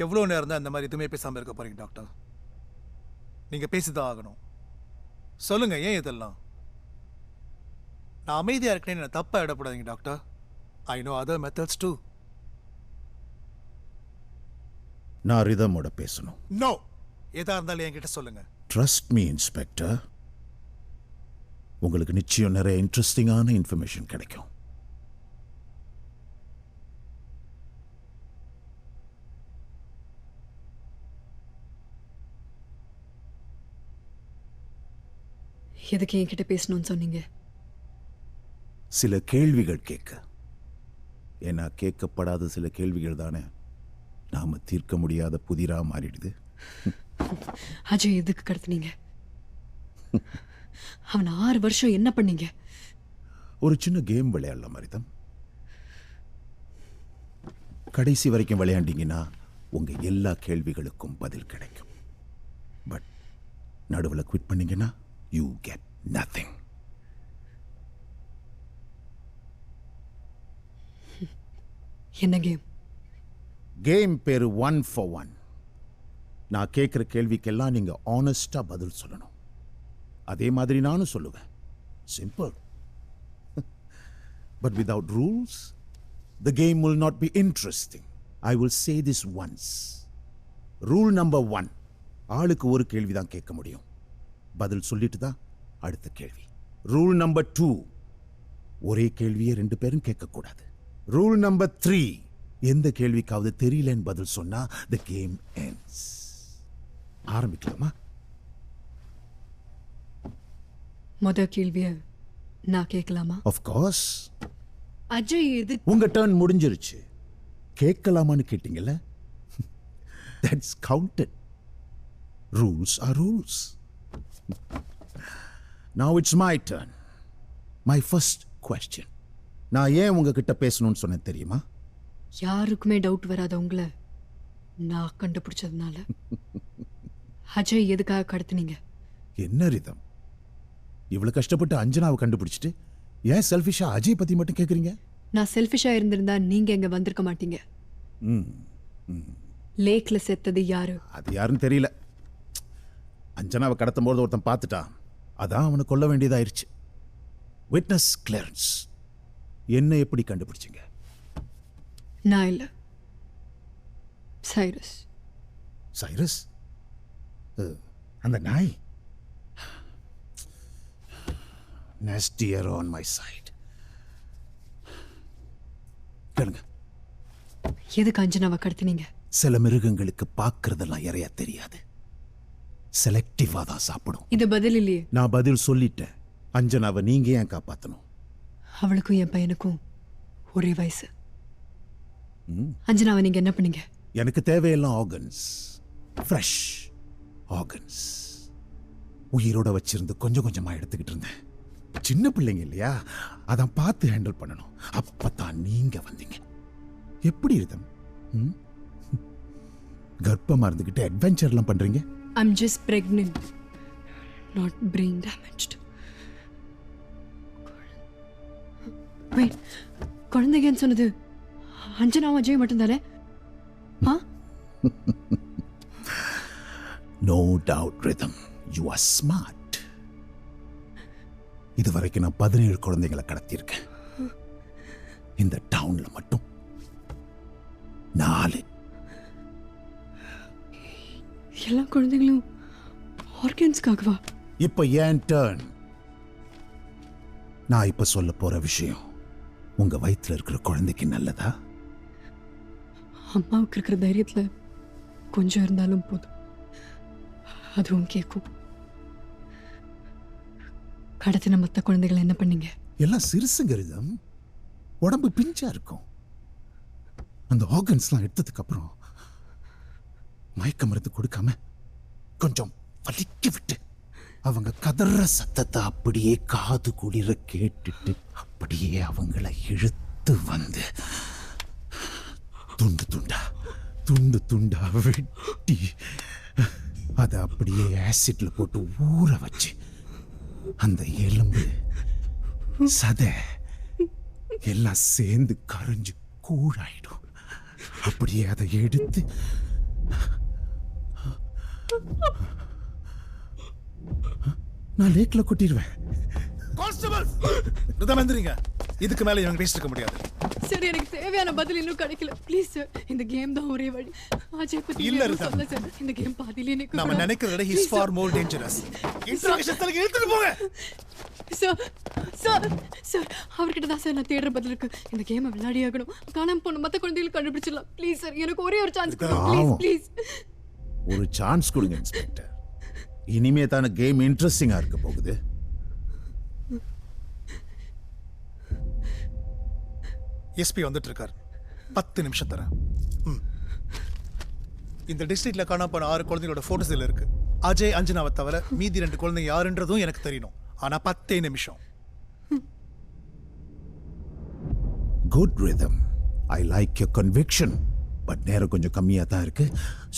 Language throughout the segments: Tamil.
எவ்வளோ நேரம் தான் இந்த மாதிரி எதுவுமே பேசாமல் இருக்க போறீங்க டாக்டர்? நீங்கள் பேசிதான் ஆகணும். சொல்லுங்க, ஏன் இதெல்லாம்? நான் அமைதியாக இருக்கேன்னு என்ன தப்பாக இடப்படாதீங்க doctor. I know other methods too. நான் ரிதமோட பேசணும். நோ, எதா இருந்தாலும் என்கிட்ட சொல்லுங்க. ட்ரஸ்ட் மீ இன்ஸ்பெக்டர், உங்களுக்கு நிச்சயம் நிறைய இன்ட்ரெஸ்டிங்கான இன்ஃபர்மேஷன் கிடைக்கும். எதுக்கு என்கிட்ட பேசணும்னு சொன்னீங்க? சில கேள்விகள் கேட்க. ஏன்னா கேட்கப்படாத சில கேள்விகள் தானே நாம தீர்க்க முடியாத புதிரா மாறிடுது. அஜய் எதுக்கு கடத்துனீங்க? அவன் 6 வருஷம் என்ன பண்ணீங்க? ஒரு சின்ன கேம் விளையாடலாம் மரிதம். கடைசி வரைக்கும் விளையாண்டீங்கன்னா உங்க எல்லா கேள்விகளுக்கும் பதில் கிடைக்கும். பட் நடுவில் குவிட் பண்ணீங்கன்னா யூ கெட் நத்திங். என்ன கேம்? கேம் பேரு 1 for 1. நான் கேட்குற கேள்விக்கெல்லாம் நீங்க ஆனஸ்டா பதில் சொல்லணும். அதே மாதிரி நானும் சொல்லுவேன். Simple. But without rules the game will not be interesting. I will say this once. Rule number 1, ஆளுக்கு ஒரு கேள்வி தான் கேட்க முடியும். பதில் சொல்லிட்டு தான் அடுத்த கேள்வி. ரூல் நம்பர் 2, ஒரே கேள்வியை 2 பேரும் கேட்கக்கூடாது. ரூல் நம்பர் 3, எந்த கேள்விக்காவது தெரியலன்னு பதில் சொன்னா the game ends. ஆரம்பிக்கலாமா? முத கேள்விய நான் கேட்கலாமா? Of course. அஜய் எது? உங்க டர்ன் முடிஞ்சிருச்சு. கேட்கலாமான்னு கேட்டீங்கல்ல? That's counted. Rules are rules. Now it's my turn. My first question. நான் ஏன் உங்ககிட்ட பேசணும்னு சொன்னேன் தெரியுமா? யாருக்குமே டவுட் வராத உங்களை நான் கண்டுபிடிச்சதுனால. அஜய் எதுக்காக கடத்துனீங்க? என்ன ரிதம், இவ்வளவு கஷ்டப்பட்டு அஞ்சனாவை கண்டுபிடிச்சிட்டு ஏன் செல்ஃபிஷா அஜய் பத்தி மட்டும் கேக்குறீங்க? நான் செல்ஃபிஷா இருந்திருந்தா நீங்க எங்க வந்திருக்க மாட்டீங்க. லேக்ல செத்தது யாரு? அது யாருன்னு தெரியல. அஞ்சனாவை கடத்தும் போது ஒருத்தன் பார்த்துட்டான். அதான் அவனை கொல்ல வேண்டியதாயிருச்சு. Witness clearance. என்ன எப்படி கண்டுபிடிச்சிங்க? நான் இல்ல, சைரஸ். சைரஸ்? அந்த நாய்? Nastier on my side. கேளுங்க. எதுக்கு அஞ்சனாவை கடத்துனீங்க? சில மிருகங்களுக்கு பார்க்கறதெல்லாம் இறையா தெரியாது. செலக்டிவா தான் சாப்பிடும். இது பதில் இல்லையே. நான் பதில் சொல்லிட்டேன். அஞ்சனாவை நீங்க ஏன் காப்பாத்தணும்? அவளுக்கும் என் பையனுக்கும் ஒரே வயசு. அஞ்சனாவை நீங்க என்ன பண்ணீங்க? எனக்கு தேவையெல்லாம் ஆர்கன்ஸ், ஃப்ரெஷ் ஆர்கன்ஸ். உயிரோட வச்சிருந்து கொஞ்சம் கொஞ்சமா எடுத்துக்கிட்டு இருந்தேன். சின்ன பிள்ளைங்க இல்லையா, அதான் பார்த்து ஹேண்டில் பண்ணணும். அப்பதான் நீங்க வந்தீங்க. எப்படி இருந்தம்? கர்ப்பமா இருந்துகிட்டு அட்வென்ச்சர்லாம் பண்றீங்க? I'm just pregnant, not brain damaged. Wait, குழந்தைங்கன்னு சொன்னது அஞ்சனாவும் அஜய் மட்டும் தானே? No doubt, Rhythm. You are smart. இது வரைக்கும் நான் 17 குழந்தைகளை கடத்தியிருக்கேன். இந்த டவுன்ல மட்டும் 4. எல்லா குழந்தைகளும் ஆர்கன்ஸ்க்காகவா? இப்ப ஏன் டர்ன். நான் இப்ப சொல்ல போற விஷயம் உங்க வயிற்றுல இருக்கிற குழந்தைக்கு நல்லதா? அம்மாவுக்கு இருக்கிற தைரியத்துல கொஞ்சம் இருந்தாலும் போதும், அதுவும் கேட்கும். கடத்தின மற்ற குழந்தைகளை என்ன பண்ணீங்க? எல்லாம் சிறுசுங்க ரிதம். உடம்பு பிஞ்சா இருக்கும். அந்த ஆர்கன்ஸ்லாம் எடுத்ததுக்கு அப்புறம் மயக்க மருந்து கொடுக்காம கொஞ்சம் வலிக்க விட்டு அவங்க கதற சத்தத்தை அப்படியே காது குளிர கேட்டுட்டு அப்படியே அவங்கள இழுத்து வந்து துண்டு துண்டா வெட்டி அதை அப்படியே ஆசிட்ல போட்டு ஊற வச்சு அந்த எலும்பு சதை எல்லாம் சேர்ந்து கரைஞ்சு கூழாயிடும். அப்படியே அதை எடுத்து நான் லேக்ல கொட்டிடுவேன். கான்ஸ்டபிள் ரிதம் எந்திரிங்க. இதுக்கு மேல இவங்க பேசிட்டு இருக்க முடியாது. சார் எனக்கு தேவையான பதில் இன்னும் கிடைக்கல. ப்ளீஸ் சார், இந்த கேம் தான் ஒரே வழி. அஜய் பத்தி இல்ல எதுவும் ரிதம். சொல்ல சார். இந்த கேம் பாதியிலே நிக்க நாம கூடாது. நினைக்கிறத விட he is far more dangerous. Interrogation தலக்கு இழுத்துட்டு போங்க. சார் சார் சார், அவர்கிட்ட தான் சார் நான் தேடுற பதில் இருக்கு. இந்த கேமை விளையாடி ஆகணும். காணாம போன மத்த குழந்தைகளுக்கு கண்டுபிடிச்சிடலாம். ப்ளீஸ் சார், எனக்கு ஒரே ஒரு சான்ஸ் கொடுங்க. ப்ளீஸ் பாவம். ப்ளீஸ். ஒரு சான்ஸ் கொடுங்க இன்ஸ்பெக்டர். இனிமே தான கேம் இன்ட்ரெஸ்டிங்கா இருக்க போகுது. எஸ்பி வந்துட்டு இருக்கார். 10 நிமிஷம் தரேன். இந்த டிஸ்ட்ரிக்ட்ல காணாம போன 6 குழந்தைகளோட போட்டோஸ் இதுல இருக்கு. அஜய் அஞ்சனாவை தவிர மீதி 2 குழந்தைங்க யாருன்றதும் எனக்கு தெரியணும். ஆனா 10 நிமிஷம். Good rhythm. I like your conviction. But நேரம் கொஞ்சம் கம்மியா தான் இருக்கு.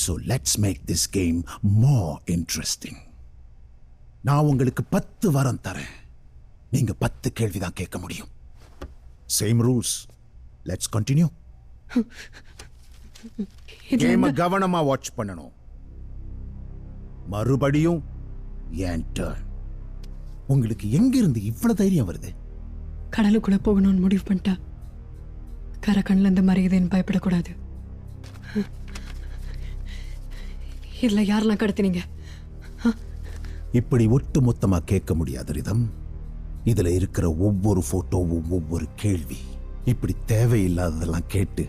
So let's make this game more interesting. நான் உங்களுக்கு 10 வாரம் தரேன். நீங்க 10 கேள்வி தான் கேட்க முடியும். Same rules. Let's continue. Game கவனமா வாட்ச் பண்ணணும். மறுபடியும் என் டர்ன். உங்களுக்கு எங்க இருந்து இவ்வளவு தைரியம் வருது? கடலுக்குள்ள போகணும்னு முடிவு பண்ணிட்டா கரை கண்ணில் இருந்து மறையுதுன்னு பயப்படக்கூடாது. இதுல யாரெல்லாம் கடத்தினீங்க? இப்படி ஒட்டு மொத்தமா கேட்க முடியாது ரிதம். இதுல இருக்கிற ஒவ்வொரு போட்டோவும் ஒவ்வொரு கேள்வி. இப்படி தேவையில்லாததெல்லாம் கேட்டு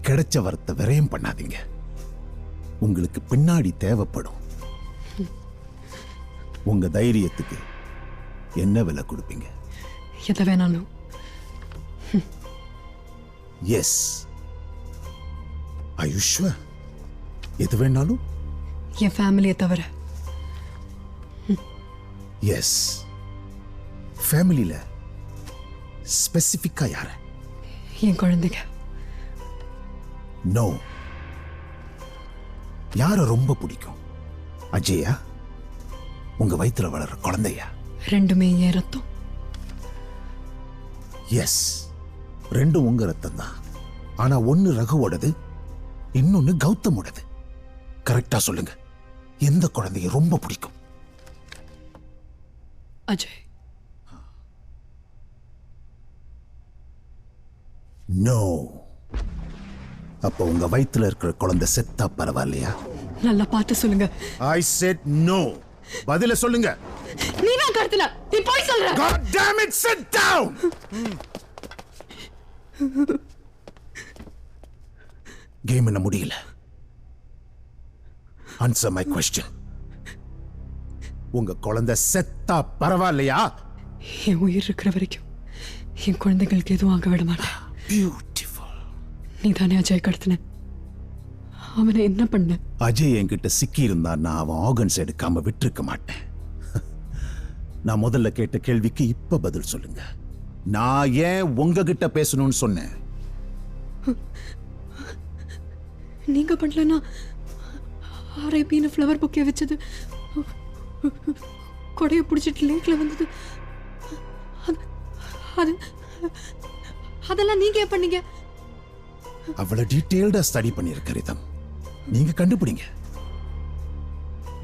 கிடைச்ச வரத்தை விரயம் பண்ணாதீங்க. உங்களுக்கு பின்னாடி தேவைப்படும். உங்க தைரியத்துக்கு என்ன விலை கொடுப்பீங்க? எதை வேணாலும். எஸ். ஆயுஷ்வ எது வேணாலும்? என் ஃபேமிலியை தவிர. எஸ். ஃபேமிலியில ஸ்பெசிஃபிக்கா யார? என் குழந்தைங்க. நோ. யார ரொம்ப பிடிக்கும்? அஜயா? உங்க வயித்துல வளர்ற குழந்தையா? ரெண்டுமே என் ரத்தம். எஸ். ரெண்டும் உங்க ரத்தம் தான். ஆனா ஒன்னு ரகுவோடது, இன்னொன்னு கௌதமோடது. கரெக்டா சொல்லுங்க. எந்த குழந்தைய ரொம்ப பிடிக்கும்? அஜய். நோ. அப்ப உங்க வயித்துல இருக்கிற குழந்தை செத்தா பரவாயில்லையா? நல்லா பார்த்து சொல்லுங்க. I said no. பதில சொல்லுங்க. நீ தான் கடத்தல. நீ போய் சொல்ற. God damn it, sit down. Game என்ன முடியல. Answer my question. உங்க குழந்தை செத்தா பரவாயில்லையா? என் உயிர் இருக்கிற வரைக்கும் என் குழந்தைகளுக்கு எதுவும் ஆக விட மாட்டேன். Beautiful. நீ தானே அஜய் கடத்தின. அவனை என்ன பண்ண? அஜய் என்கிட்ட சிக்கி இருந்தா நான் அவன் ஆர்கன்ஸ் எடுக்காம விட்டுருக்க மாட்டேன். நான் முதல்ல கேட்ட கேள்விக்கு இப்ப பதில் சொல்லுங்க. நான் ஏன் உங்ககிட்ட பேசணும்னு சொன்னேன்? நீங்க பண்ணலன்னா ஆர்ஐபின்னு ஃப்ளவர் பொக்கே வச்சது, கொடையை பிடிச்சிட்டு லேக்ல வந்தது, அதெல்லாம் நீங்க ஏன் பண்ணீங்க? அவ்வளவு டீடைல்டா ஸ்டடி பண்ணிருக்க ரிதம். நீங்க கண்டுபிடிங்க.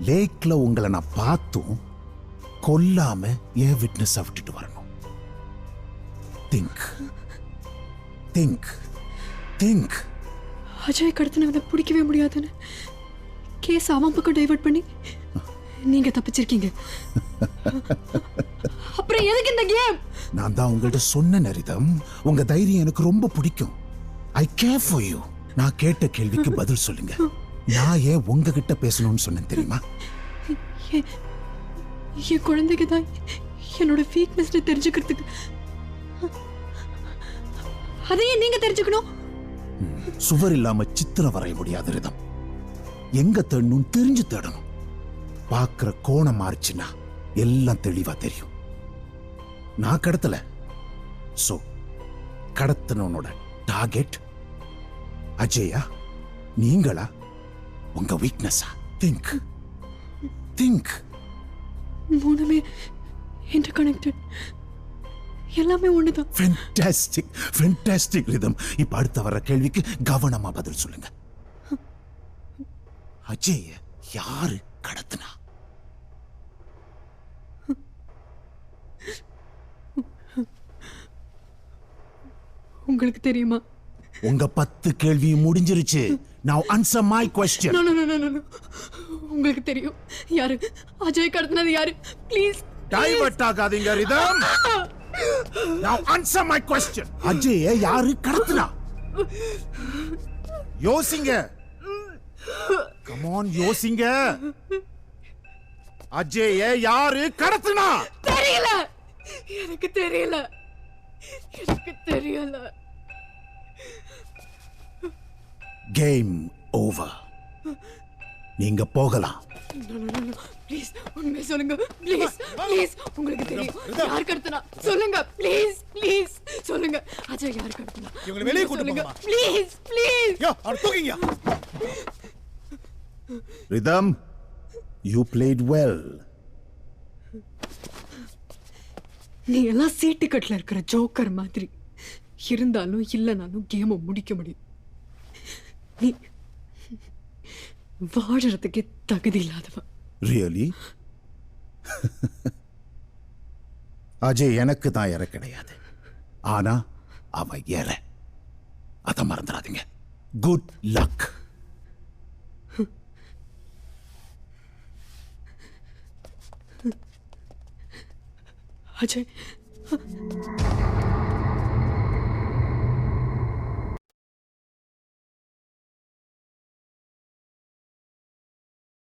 லேக்ல உங்களை நான் பார்த்தும் கொல்லாம ஏன் விட்னஸ் விட்டுட்டு வரணும்? Think think think. அஜய் கடத்தினவனை பிடிக்கவே முடியாதுன்னு கேஸ் அவன் பக்கம் டைவர்ட் பண்ணி நீங்க தப்பிச்சிருக்கீங்க. அப்புறம் எதுக்கு இந்த கேம்? நான் தான் உங்கள்ட்ட சொன்ன ரிதம். உங்க தைரியம் எனக்கு ரொம்ப பிடிக்கும். ஐ கேர் ஃபார் யூ. நான் கேட்ட கேள்விக்கு பதில் சொல்லுங்க. நான் ஏன் உங்ககிட்ட பேசணும்னு சொன்னேன் தெரியுமா? என் குழந்தைக்கு தான் என்னோட வீக்னஸ் தெரிஞ்சுக்கிறதுக்கு. அதையே நீங்க தெரிஞ்சுக்கணும். சுவர் இல்லாம சித்திரம் வரைய முடியாத ரிதம். எங்க தேடணும் தெரிஞ்சு தேடணும். பார்க்கிற கோணம் மாறிச்சுன்னா எல்லாம் தெளிவா தெரியும். நான் கடத்தல. சோ கடத்தினவனோட டார்கெட் அஜயா, நீங்களா, உங்க வீக்னஸா? Think think. மூணுமே இன்டர் கனெக்டட். எல்லாமே ஒண்ணுதான். Fantastic fantastic rhythm. இப்ப அடுத்த வர கேள்விக்கு கவனமா பதில் சொல்லுங்க. அஜய் யாரு கடத்தினா? உங்களுக்கு தெரியுமா? உங்க 10 கேள்வி முடிஞ்சிருச்சு. Now answer my question. No, no, no, no, no, no. உங்களுக்கு தெரியும் யாரு அஜய் கடத்தினது யாரு? ப்ளீஸ் டைவர்ட் ஆகாதீங்க rhythm. Now answer my question. Ajay யாரு கடத்தினா? யோசிங்க. Come on, யோசிங்க. அஜய் யாரு கடத்தினா? தெரியல, எனக்கு தெரியல, எனக்கு தெரியல. Game over. நீங்க போகலாம். ப்ளீஸ் உண்மை சொல்லுங்க. ப்ளீஸ் ப்ளீஸ், உங்களுக்கு தெரியும் யார் கடத்தினா? சொல்லுங்க ப்ளீஸ் ப்ளீஸ் சொல்லுங்க. அஜய் யார் கடத்தினா? இவங்களை வெளியே கூட்டு சொல்லுங்க போங்கம்மா. Please please. யோ அவர் தூக்கிங்க. Rhythm, you played well. நீ எல்லாம் சீட்டு கட்டில இருக்கிற ஜோக்கர் மாதிரி இருந்தாலும் இல்லைனாலும் கேமை முடிக்க முடியும். நீ வாழறதுக்கே தகுதி இல்லாதவ. Really? அஜய் எனக்கு தான் இற கிடையாது. ஆனா அவ இற. அத மறந்துடாதீங்க. Good luck. அஜய்